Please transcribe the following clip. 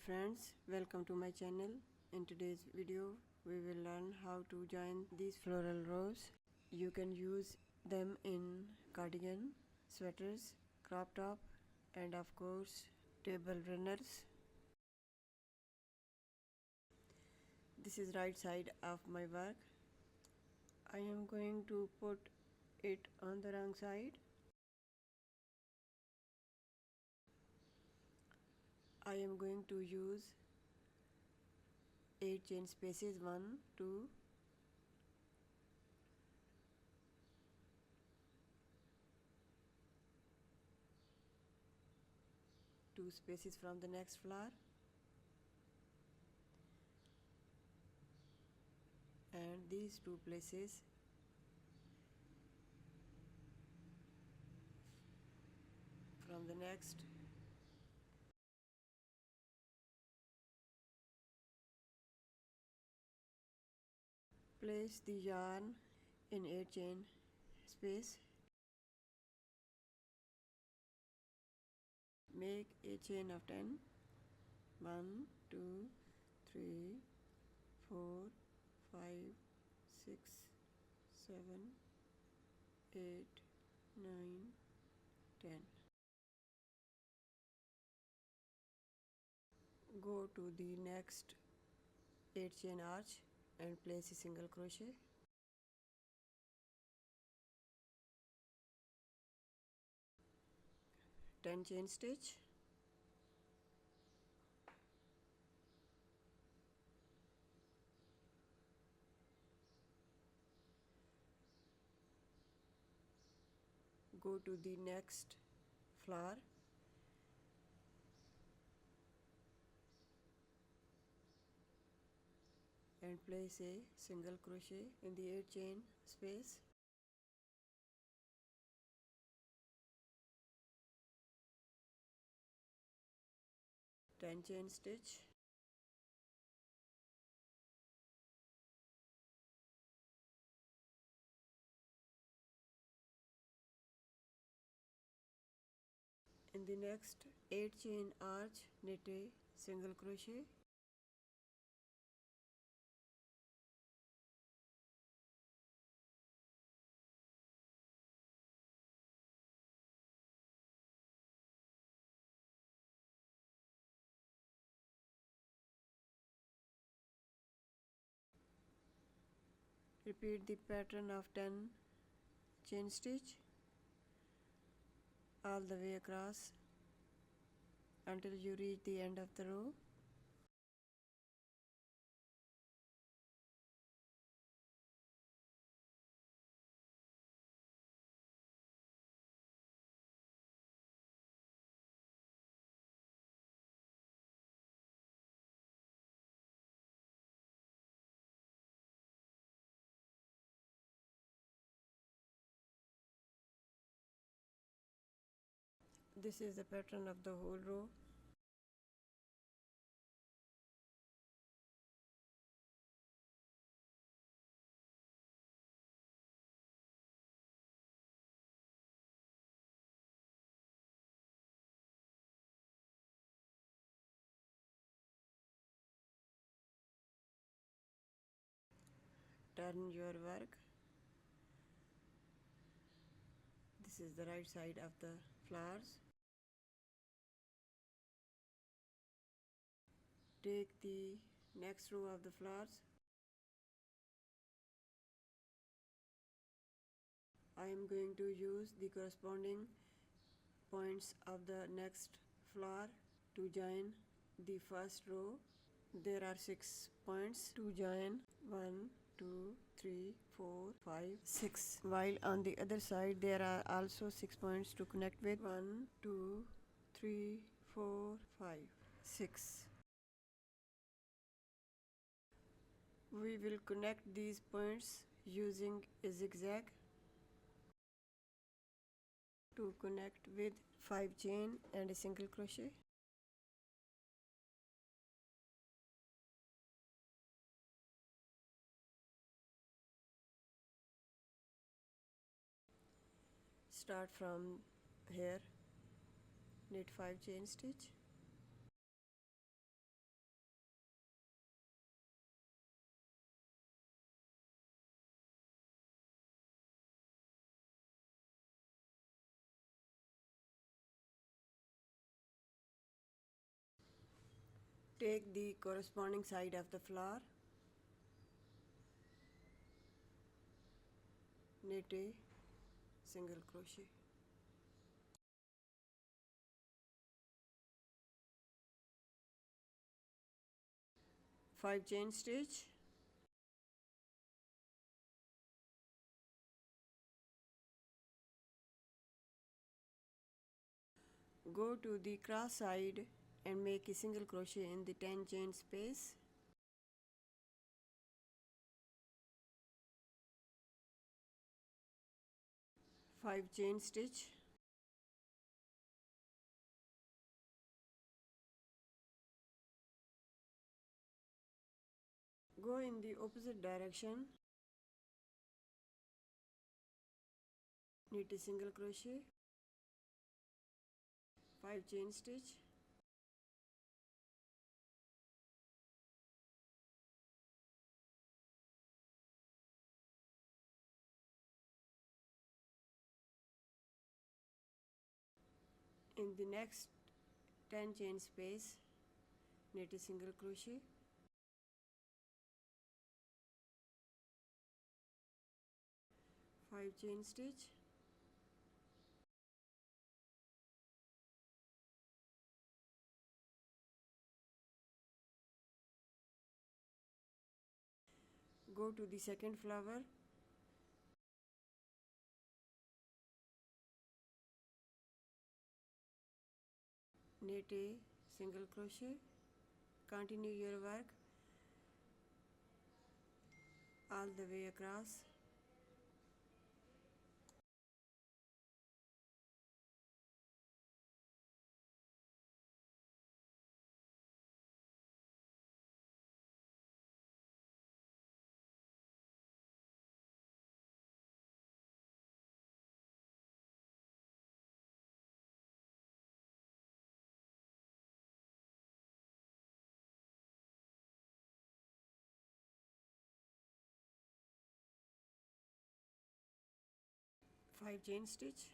friends, welcome to my channel. In today's video we will learn how to join these floral rows. You can use them in cardigan, sweaters, crop top, and of course table runners. This is right side of my work. I am going to put it on the wrong side. I am going to use 8 chain spaces, 1, 2, 2 spaces from the next flower, and these 2 places from the next. Place the yarn in 8 chain space. Make a chain of 10. 1, 2, 3, 4, 5, 6, 7, 8, 9, 10. Go to the next 8 chain arch and place a single crochet. Ten chain stitch. Go to the next flower and place a single crochet in the 8 chain space. Ten chain stitch. In the next 8 chain arch, knit a single crochet. Repeat the pattern of 10 chain stitch all the way across until you reach the end of the row. This is the pattern of the whole row. Turn your work. This is the right side of the flowers. Take the next row of the flowers. I am going to use the corresponding points of the next flower to join the first row. There are 6 points to join. 1, 2, 3, 4, 5, 6. While on the other side there are also 6 points to connect with. 1, 2, 3, 4, 5, 6. We will connect these points using a zigzag to connect with 5 chain and a single crochet. Start from here, knit 5 chain stitch. Take the corresponding side of the flower, knit a single crochet. Five chain stitch. Go to the cross side and make a single crochet in the 10 chain space. Five chain stitch. Go in the opposite direction, knit a single crochet, 5 chain stitch, in the next 10 chain space, knit a single crochet, five chain stitch, go to the second flower, knit a single crochet, continue your work all the way across. Five chain stitch,